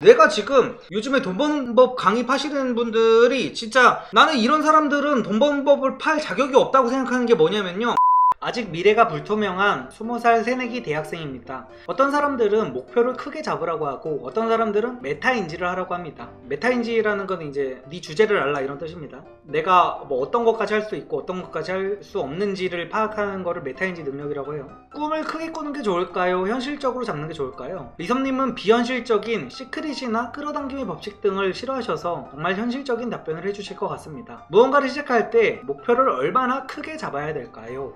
내가 지금 요즘에 돈 버는 법 강의 파시는 분들이 진짜 나는 이런 사람들은 돈 버는 법을 팔 자격이 없다고 생각하는 게 뭐냐면요, 아직 미래가 불투명한 20살 새내기 대학생입니다. 어떤 사람들은 목표를 크게 잡으라고 하고 어떤 사람들은 메타인지를 하라고 합니다. 메타인지라는 건 이제 네 주제를 알라 이런 뜻입니다. 내가 뭐 어떤 것까지 할 수 있고 어떤 것까지 할 수 없는지를 파악하는 거를 메타인지 능력이라고 해요. 꿈을 크게 꾸는 게 좋을까요? 현실적으로 잡는 게 좋을까요? 리섭님은 비현실적인 시크릿이나 끌어당김의 법칙 등을 싫어하셔서 정말 현실적인 답변을 해주실 것 같습니다. 무언가를 시작할 때 목표를 얼마나 크게 잡아야 될까요?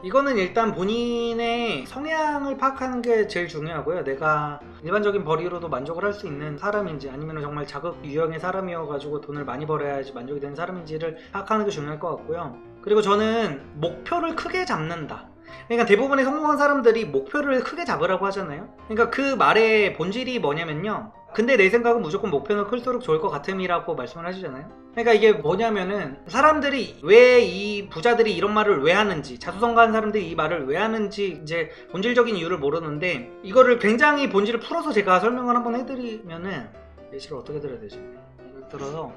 이거는 일단 본인의 성향을 파악하는 게 제일 중요하고요. 내가 일반적인 벌이로도 만족을 할 수 있는 사람인지 아니면 정말 자급 유형의 사람이어가지고 돈을 많이 벌어야지 만족이 되는 사람인지를 파악하는 게 중요할 것 같고요. 그리고 저는 목표를 크게 잡는다, 그러니까 대부분의 성공한 사람들이 목표를 크게 잡으라고 하잖아요. 그러니까 그 말의 본질이 뭐냐면요, 근데 내 생각은 무조건 목표는 클수록 좋을 것 같음이라고 말씀을 하시잖아요. 그러니까 이게 뭐냐면은 사람들이 왜 이 부자들이 이런 말을 왜 하는지, 자수성가한 사람들이 이 말을 왜 하는지 이제 본질적인 이유를 모르는데, 이거를 굉장히 본질을 풀어서 제가 설명을 한번 해드리면은, 예시를 어떻게 드려야 되지? 예를 들어서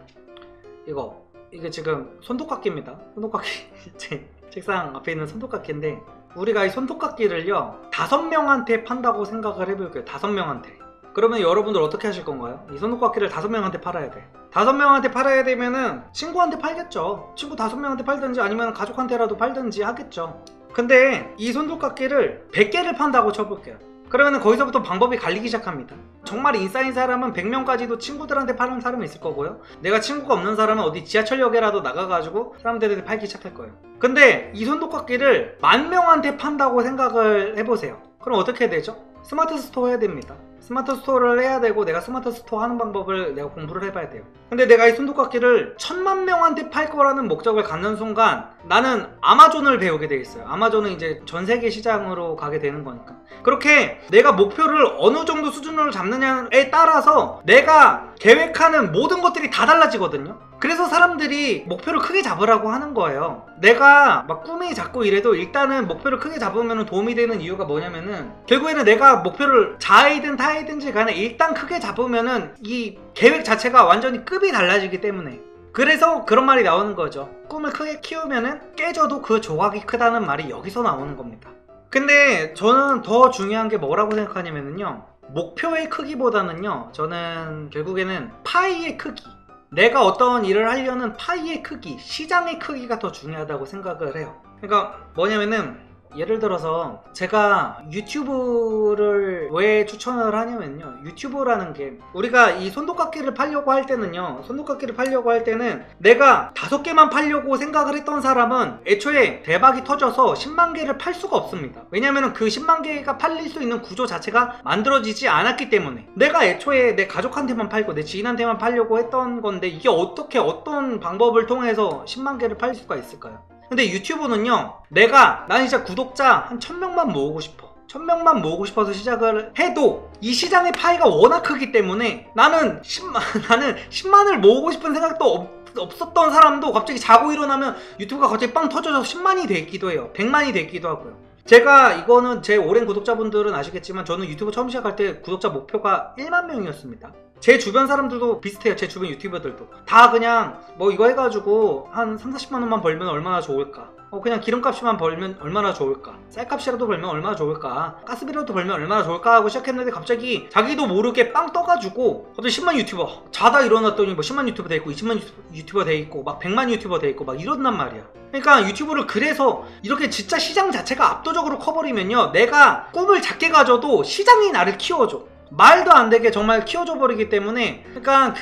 이게 지금 손톱깎이입니다. 손톱깎이 제 책상 앞에 있는 손톱깎이인데, 우리가 이 손톱깎이를요 5명한테 판다고 생각을 해볼게요. 5명한테. 그러면 여러분들 어떻게 하실 건가요? 이 손톱깎이를 5명한테 팔아야 돼. 5명한테 팔아야 되면은 친구한테 팔겠죠. 친구 5명한테 팔든지 아니면 가족한테라도 팔든지 하겠죠. 근데 이 손톱깎이를 100개를 판다고 쳐볼게요. 그러면은 거기서부터 방법이 갈리기 시작합니다. 정말 인싸인 사람은 100명까지도 친구들한테 파는 사람이 있을 거고요, 내가 친구가 없는 사람은 어디 지하철역에라도 나가가지고 사람들한테 팔기 시작할 거예요. 근데 이 손톱깎이를 10,000명한테 판다고 생각을 해보세요. 그럼 어떻게 해야 되죠? 스마트 스토어 해야 됩니다. 스마트 스토어를 해야 되고, 내가 스마트 스토어 하는 방법을 내가 공부를 해봐야 돼요. 근데 내가 이 손톱깎이를 10,000,000명한테 팔 거라는 목적을 갖는 순간 나는 아마존을 배우게 돼 있어요. 아마존은 이제 전 세계 시장으로 가게 되는 거니까. 그렇게 내가 목표를 어느 정도 수준으로 잡느냐에 따라서 내가 계획하는 모든 것들이 다 달라지거든요. 그래서 사람들이 목표를 크게 잡으라고 하는 거예요. 내가 막 꿈이 작고 이래도 일단은 목표를 크게 잡으면 도움이 되는 이유가 뭐냐면은, 결국에는 내가 목표를 자아이든 타이든지 간에 일단 크게 잡으면은 이 계획 자체가 완전히 급이 달라지기 때문에, 그래서 그런 말이 나오는 거죠. 꿈을 크게 키우면은 깨져도 그 조각이 크다는 말이 여기서 나오는 겁니다. 근데 저는 더 중요한 게 뭐라고 생각하냐면요, 목표의 크기보다는요, 저는 결국에는 파이의 크기, 내가 어떤 일을 하려는 파이의 크기, 시장의 크기가 더 중요하다고 생각을 해요. 그러니까 뭐냐면은, 예를 들어서 제가 유튜브를 왜 추천을 하냐면요, 유튜브라는 게 우리가 이 손톱깎이를 팔려고 할 때는요, 손톱깎이를 팔려고 할 때는 내가 5개만 팔려고 생각을 했던 사람은 애초에 대박이 터져서 10만 개를 팔 수가 없습니다. 왜냐면은 그 10만 개가 팔릴 수 있는 구조 자체가 만들어지지 않았기 때문에, 내가 애초에 내 가족한테만 팔고 내 지인한테만 팔려고 했던 건데, 이게 어떻게 어떤 방법을 통해서 10만 개를 팔 수가 있을까요? 근데 유튜브는요, 난 진짜 구독자 한 1000명만 모으고 싶어, 1000명만 모으고 싶어서 시작을 해도 이 시장의 파이가 워낙 크기 때문에 나는 10만을 모으고 싶은 생각도 없었던 사람도 갑자기 자고 일어나면 유튜브가 갑자기 빵 터져서 10만이 되기도 해요. 100만이 되기도 하고요. 제가, 이거는 제 오랜 구독자분들은 아시겠지만, 저는 유튜브 처음 시작할 때 구독자 목표가 1만 명이었습니다. 제 주변 사람들도 비슷해요. 제 주변 유튜버들도 다 그냥 뭐 이거 해가지고 한 30-40만 원만 벌면 얼마나 좋을까, 그냥 기름값이만 벌면 얼마나 좋을까, 쌀값이라도 벌면 얼마나 좋을까, 가스비라도 벌면 얼마나 좋을까 하고 시작했는데, 갑자기 자기도 모르게 빵 떠가지고 갑자기 10만 유튜버, 자다 일어났더니 뭐 10만 유튜버 돼 있고 20만 유튜버 돼 있고 막 100만 유튜버 돼 있고 막 이런단 말이야. 그러니까 유튜브를 그래서 이렇게 진짜 시장 자체가 압도적으로 커버리면요, 내가 꿈을 작게 가져도 시장이 나를 키워줘. 말도 안 되게 정말 키워줘 버리기 때문에. 그러니까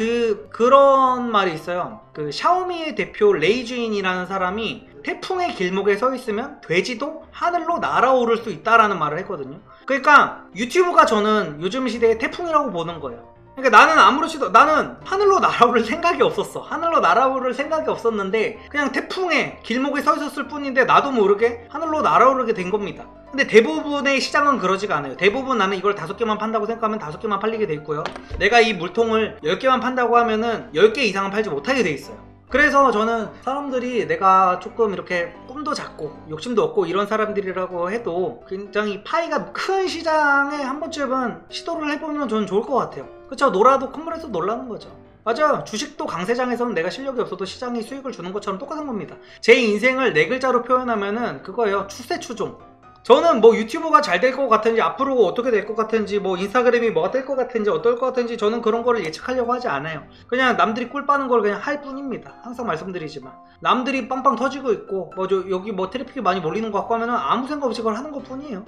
그런 말이 있어요. 그 샤오미의 대표 레이주인이라는 사람이 태풍의 길목에 서 있으면 돼지도 하늘로 날아오를 수 있다라는 말을 했거든요. 그러니까 유튜브가 저는 요즘 시대의 태풍이라고 보는 거예요. 그러니까 나는 하늘로 날아오를 생각이 없었어. 하늘로 날아오를 생각이 없었는데 그냥 태풍의 길목에 서 있었을 뿐인데 나도 모르게 하늘로 날아오르게 된 겁니다. 근데 대부분의 시장은 그러지가 않아요. 대부분 나는 이걸 5개만 판다고 생각하면 5개만 팔리게 돼 있고요, 내가 이 물통을 10개만 판다고 하면은 10개 이상은 팔지 못하게 돼 있어요. 그래서 저는 사람들이 내가 조금 이렇게 꿈도 작고 욕심도 없고 이런 사람들이라고 해도 굉장히 파이가 큰 시장에 한 번쯤은 시도를 해보면 저는 좋을 것 같아요. 그쵸? 놀아도 콧물에서 놀라는 거죠. 맞아요. 주식도 강세장에서는 내가 실력이 없어도 시장이 수익을 주는 것처럼 똑같은 겁니다. 제 인생을 네 글자로 표현하면은 그거예요. 추세추종. 저는 뭐 유튜브가 잘 될 것 같은지 앞으로 어떻게 될 것 같은지 뭐 인스타그램이 뭐가 될 것 같은지 어떨 것 같은지 저는 그런 거를 예측하려고 하지 않아요. 그냥 남들이 꿀 빠는 걸 그냥 할 뿐입니다. 항상 말씀드리지만 남들이 빵빵 터지고 있고 뭐 여기 뭐 트래픽이 많이 몰리는 것 같고 하면은 아무 생각 없이 그걸 하는 것 뿐이에요.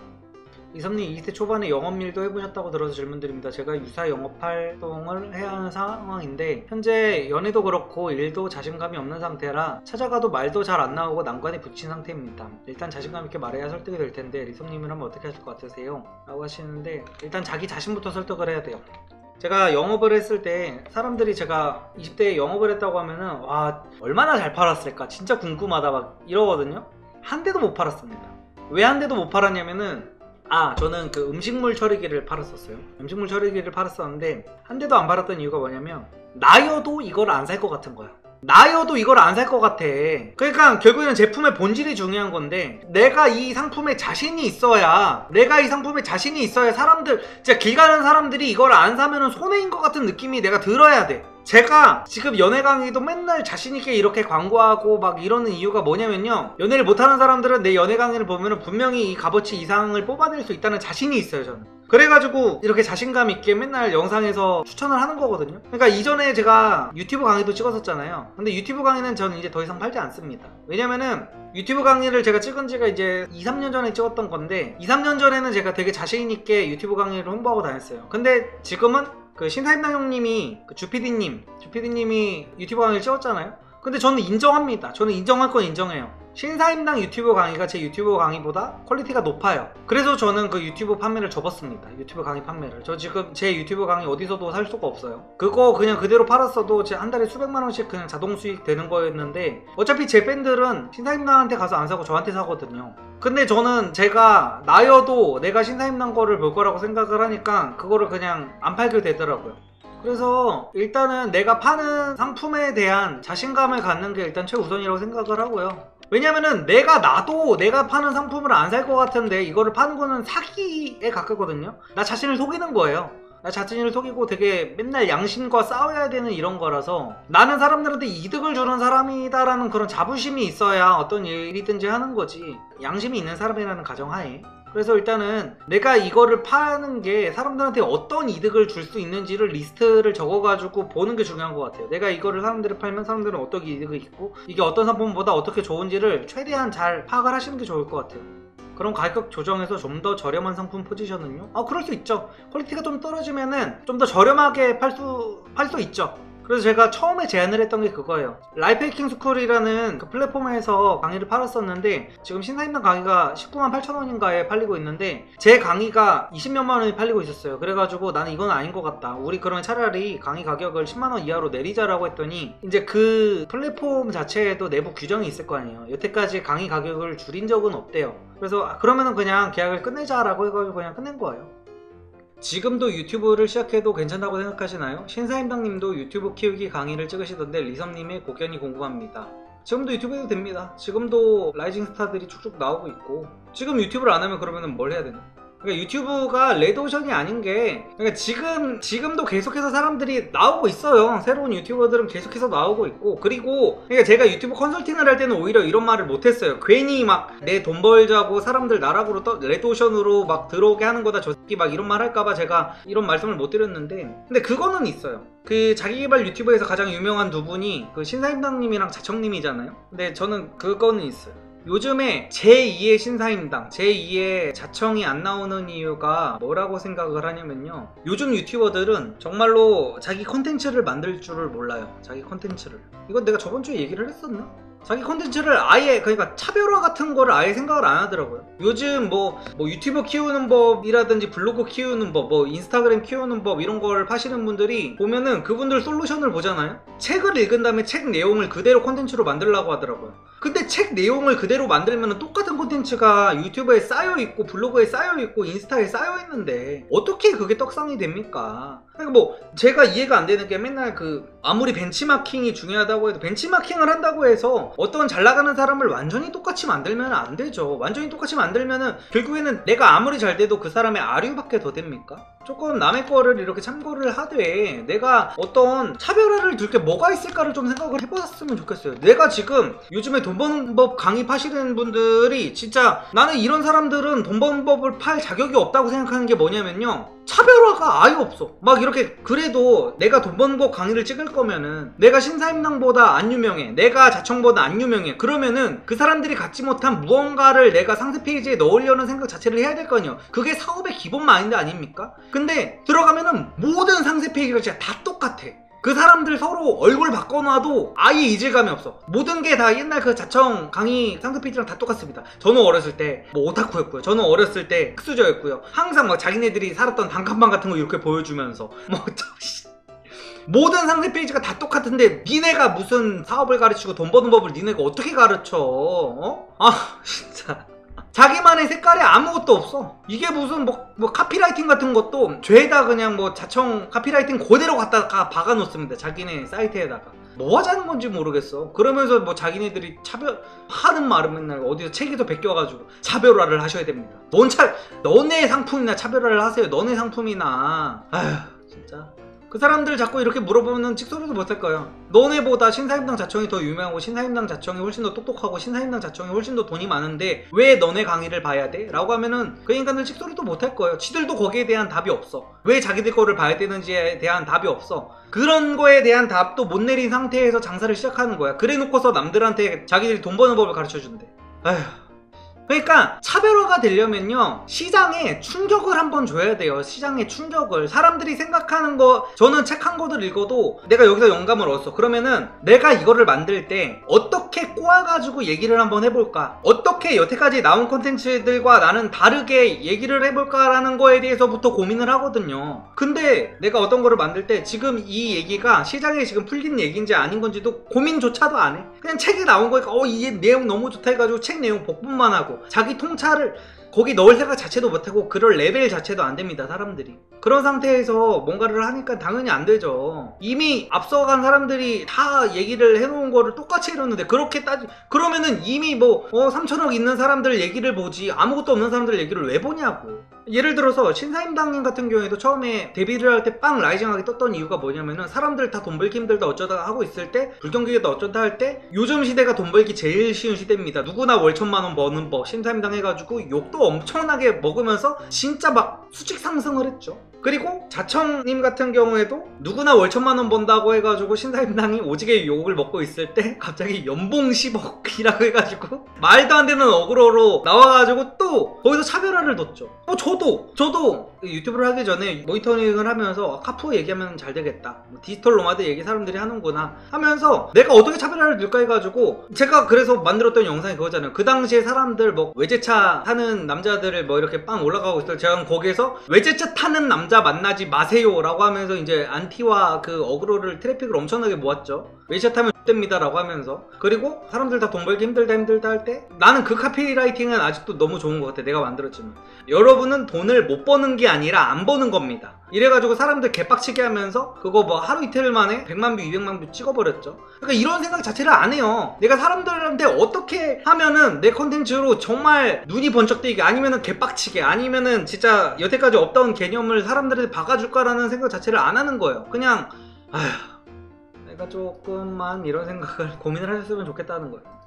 이섭님 20대 초반에 영업일도 해보셨다고 들어서 질문드립니다. 제가 유사 영업활동을 해야 하는 상황인데 현재 연애도 그렇고 일도 자신감이 없는 상태라 찾아가도 말도 잘 안 나오고 난관에 부딪힌 상태입니다. 일단 자신감 있게 말해야 설득이 될 텐데 리섭님은 하면 어떻게 하실 것 같으세요? 라고 하시는데 일단 자기 자신부터 설득을 해야 돼요. 제가 영업을 했을 때 사람들이 제가 20대에 영업을 했다고 하면은 와 얼마나 잘 팔았을까 진짜 궁금하다 막 이러거든요. 한 대도 못 팔았습니다. 왜 한 대도 못 팔았냐면은 저는 그 음식물 처리기를 팔았었어요. 음식물 처리기를 팔았었는데 한 대도 안 팔았던 이유가 뭐냐면 나여도 이걸 안 살 것 같은 거야. 나여도 이걸 안 살 것 같아. 그러니까 결국에는 제품의 본질이 중요한 건데 내가 이 상품에 자신이 있어야 사람들 진짜 길 가는 사람들이 이걸 안 사면은 손해인 것 같은 느낌이 내가 들어야 돼. 제가 지금 연애 강의도 맨날 자신있게 이렇게 광고하고 막 이러는 이유가 뭐냐면요, 연애를 못하는 사람들은 내 연애 강의를 보면은 분명히 이 값어치 이상을 뽑아낼 수 있다는 자신이 있어요. 저는 그래가지고 이렇게 자신감 있게 맨날 영상에서 추천을 하는 거거든요. 그러니까 이전에 제가 유튜브 강의도 찍었었잖아요. 근데 유튜브 강의는 저는 이제 더 이상 팔지 않습니다. 왜냐면은 유튜브 강의를 제가 찍은 지가 이제 2-3년 전에 찍었던 건데 2-3년 전에는 제가 되게 자신있게 유튜브 강의를 홍보하고 다녔어요. 근데 지금은 그 신사임당 형님이 그 주피디님이 유튜브 강의를 찍었잖아요. 근데 저는 인정합니다. 저는 인정할 건 인정해요. 신사임당 유튜브 강의가 제 유튜브 강의보다 퀄리티가 높아요. 그래서 저는 그 유튜브 판매를 접었습니다. 유튜브 강의 판매를. 저 지금 제 유튜브 강의 어디서도 살 수가 없어요. 그거 그냥 그대로 팔았어도 제 한 달에 수백만 원씩 그냥 자동 수익 되는 거였는데 어차피 제 팬들은 신사임당한테 가서 안 사고 저한테 사거든요. 근데 저는 제가 나여도 내가 신사임당 거를 볼 거라고 생각을 하니까 그거를 그냥 안 팔게 되더라고요. 그래서 일단은 내가 파는 상품에 대한 자신감을 갖는 게 일단 최우선이라고 생각을 하고요. 왜냐면은 나도 내가 파는 상품을 안 살 것 같은데 이거를 파는 거는 사기에 가깝거든요. 나 자신을 속이는 거예요. 나 자신을 속이고 되게 맨날 양심과 싸워야 되는 이런 거라서 나는 사람들한테 이득을 주는 사람이다라는 그런 자부심이 있어야 어떤 일이든지 하는 거지. 양심이 있는 사람이라는 가정하에. 그래서 일단은 내가 이거를 파는 게 사람들한테 어떤 이득을 줄 수 있는지를 리스트를 적어가지고 보는 게 중요한 것 같아요. 내가 이거를 사람들이 팔면 사람들은 어떤 이득이 있고 이게 어떤 상품보다 어떻게 좋은지를 최대한 잘 파악을 하시는 게 좋을 것 같아요. 그럼 가격 조정해서 좀 더 저렴한 상품 포지션은요? 그럴 수 있죠. 퀄리티가 좀 떨어지면은 좀 더 저렴하게 팔 수 있죠. 그래서 제가 처음에 제안을 했던 게 그거예요. 라이프해킹 스쿨이라는 그 플랫폼에서 강의를 팔았었는데 지금 신사임당 강의가 198,000원인가에 팔리고 있는데 제 강의가 20몇만 원이 팔리고 있었어요. 그래가지고 나는 이건 아닌 것 같다. 우리 그러면 차라리 강의 가격을 10만 원 이하로 내리자라고 했더니 이제 그 플랫폼 자체에도 내부 규정이 있을 거 아니에요. 여태까지 강의 가격을 줄인 적은 없대요. 그래서 그러면은 그냥 계약을 끝내자라고 해가지고 그냥 끝낸 거예요. 지금도 유튜브를 시작해도 괜찮다고 생각하시나요? 신사임당님도 유튜브 키우기 강의를 찍으시던데 리섭님의 고견이 궁금합니다. 지금도 유튜브 해도 됩니다. 지금도 라이징 스타들이 쭉쭉 나오고 있고 지금 유튜브를 안 하면 그러면 뭘 해야 되나? 그러니까 유튜브가 레드오션이 아닌 게 그러니까 지금도 계속해서 사람들이 나오고 있어요. 새로운 유튜버들은 계속해서 나오고 있고 그리고 그러니까 제가 유튜브 컨설팅을 할 때는 오히려 이런 말을 못했어요. 괜히 막 내 돈 벌자고 사람들 나락으로 레드오션으로 막 들어오게 하는 거다 저 새끼 막 이런 말 할까봐 제가 이런 말씀을 못 드렸는데 근데 그거는 있어요. 그 자기개발 유튜브에서 가장 유명한 두 분이 그 신사임당님이랑 자청님이잖아요. 근데 저는 그거는 있어요. 요즘에 제2의 신사임당, 제2의 자청이 안 나오는 이유가 뭐라고 생각을 하냐면요, 요즘 유튜버들은 정말로 자기 컨텐츠를 만들 줄을 몰라요. 자기 컨텐츠를. 이건 내가 저번 주에 얘기를 했었나? 자기 컨텐츠를 아예 그러니까 차별화 같은 거를 아예 생각을 안 하더라고요. 요즘 뭐 유튜버 키우는 법이라든지 블로그 키우는 법, 뭐 인스타그램 키우는 법 이런 걸 파시는 분들이 보면은 그분들 솔루션을 보잖아요. 책을 읽은 다음에 책 내용을 그대로 컨텐츠로 만들려고 하더라고요. 근데 책 내용을 그대로 만들면 똑같은 콘텐츠가 유튜브에 쌓여있고 블로그에 쌓여있고 인스타에 쌓여있는데 어떻게 그게 떡상이 됩니까? 그러니까 뭐 제가 이해가 안 되는 게 맨날 아무리 벤치마킹이 중요하다고 해도 벤치마킹을 한다고 해서 어떤 잘 나가는 사람을 완전히 똑같이 만들면 안 되죠. 완전히 똑같이 만들면은 결국에는 내가 아무리 잘 돼도 그 사람의 아류밖에 더 됩니까? 조금 남의 거를 이렇게 참고를 하되 내가 어떤 차별화를 둘 게 뭐가 있을까를 좀 생각을 해봤으면 좋겠어요. 내가 지금 요즘에 돈 버는 법 강의 파시는 분들이 진짜 나는 이런 사람들은 돈 버는 법을 팔 자격이 없다고 생각하는 게 뭐냐면요, 차별화가 아예 없어. 막 이렇게 그래도 내가 돈 버는 법 강의를 찍을 거면은 내가 신사임당보다 안 유명해, 내가 자청보다 안 유명해, 그러면은 그 사람들이 갖지 못한 무언가를 내가 상세 페이지에 넣으려는 생각 자체를 해야 될 거 아니에요. 그게 사업의 기본 마인드 아닙니까? 근데 들어가면은 모든 상세 페이지가 진짜 다 똑같아. 그 사람들 서로 얼굴 바꿔놔도 아예 이질감이 없어. 모든 게 다 옛날 그 자청 강의 상세 페이지랑 다 똑같습니다. 저는 어렸을 때 뭐 오타쿠였고요. 저는 어렸을 때 흑수저였고요. 항상 막 자기네들이 살았던 단칸방 같은 거 이렇게 보여주면서 뭐 모든 상세 페이지가 다 똑같은데 니네가 무슨 사업을 가르치고 돈 버는 법을 니네가 어떻게 가르쳐? 어? 아 진짜 자기만의 색깔이 아무것도 없어. 이게 무슨 뭐 카피라이팅 같은 것도 죄다 그냥 뭐 자청 카피라이팅 그대로 갖다가 박아놓습니다. 자기네 사이트에다가. 뭐 하자는 건지 모르겠어. 그러면서 뭐 자기네들이 하는 말은 맨날 어디서 책에서 베껴가지고 차별화를 하셔야 됩니다. 너네 상품이나 차별화를 하세요. 너네 상품이나. 아휴 진짜. 그 사람들 자꾸 이렇게 물어보면 찍소리도 못할 거예요. 너네보다 신사임당 자청이 더 유명하고 신사임당 자청이 훨씬 더 똑똑하고 신사임당 자청이 훨씬 더 돈이 많은데 왜 너네 강의를 봐야 돼? 라고 하면은 그 인간들 찍소리도 못할 거예요. 지들도 거기에 대한 답이 없어. 왜 자기들 거를 봐야 되는지에 대한 답이 없어. 그런 거에 대한 답도 못 내린 상태에서 장사를 시작하는 거야. 그래 놓고서 남들한테 자기들이 돈 버는 법을 가르쳐준대. 아휴. 그러니까 차별화가 되려면요, 시장에 충격을 한번 줘야 돼요. 시장에 충격을. 사람들이 생각하는 거, 저는 책 한 권을 읽어도 내가 여기서 영감을 얻었어. 그러면은 내가 이거를 만들 때 어떻게 꼬아가지고 얘기를 한번 해볼까, 어떻게 여태까지 나온 콘텐츠들과 나는 다르게 얘기를 해볼까라는 거에 대해서부터 고민을 하거든요. 근데 내가 어떤 거를 만들 때 지금 이 얘기가 시장에 지금 풀린 얘기인지 아닌 건지도 고민조차도 안 해. 그냥 책에 나온 거니까 이 내용 너무 좋다 해가지고 책 내용 복붙만 하고 자기 통찰을 거기 넣을 생각 자체도 못하고 그럴 레벨 자체도 안 됩니다. 사람들이 그런 상태에서 뭔가를 하니까 당연히 안 되죠. 이미 앞서간 사람들이 다 얘기를 해놓은 거를 똑같이 해놓는데 그렇게 그러면은 이미 뭐 3천억 있는 사람들 얘기를 보지 아무것도 없는 사람들 얘기를 왜 보냐고. 예를 들어서 신사임당님 같은 경우에도 처음에 데뷔를 할 때 빵 라이징하게 떴던 이유가 뭐냐면은 사람들 다 돈 벌기 힘들다 어쩌다 하고 있을 때, 불경기다 어쩌다 할 때 요즘 시대가 돈 벌기 제일 쉬운 시대입니다. 누구나 월 1,000만원 버는 법 신사임당 해가지고 욕도 엄청나게 먹으면서 진짜 막 수직 상승을 했죠. 그리고 자청님 같은 경우에도 누구나 월 1,000만원 번다고 해가지고 신사임당이 오지게 욕을 먹고 있을 때 갑자기 연봉 10억이라고 해가지고 말도 안 되는 어그로로 나와가지고 또 거기서 차별화를 뒀죠. 저도 유튜브를 하기 전에 모니터링을 하면서 카푸어 얘기하면 잘 되겠다, 디지털 노마드 얘기 사람들이 하는구나 하면서 내가 어떻게 차별화를 둘까 해가지고 제가 그래서 만들었던 영상이 그거잖아요. 그 당시에 사람들 뭐 외제차 타는 남자들을 뭐 이렇게 빵 올라가고 있을 때 제가 거기에서 외제차 타는 남자 만나지 마세요 라고 하면서 이제 안티와 그 어그로를 트래픽을 엄청나게 모았죠. 외제차 타면 X됩니다 라고 하면서. 그리고 사람들 다 돈 벌기 힘들다 할 때 나는 그 카피라이팅은 아직도 너무 좋은 것 같아. 내가 만들었지만 여러분은 돈을 못 버는 게 아니라 안 버는 겁니다. 이래가지고 사람들 개빡치게 하면서 그거 뭐 하루 이틀 만에 100만 뷰 200만 뷰 찍어버렸죠. 그러니까 이런 생각 자체를 안 해요. 내가 사람들한테 어떻게 하면은 내 컨텐츠로 정말 눈이 번쩍뜨이게, 아니면은 개빡치게, 아니면은 진짜 여태까지 없던 개념을 사람들한테 박아줄까라는 생각 자체를 안 하는 거예요. 그냥 아휴, 내가 조금만 이런 생각을 고민을 하셨으면 좋겠다는 거예요.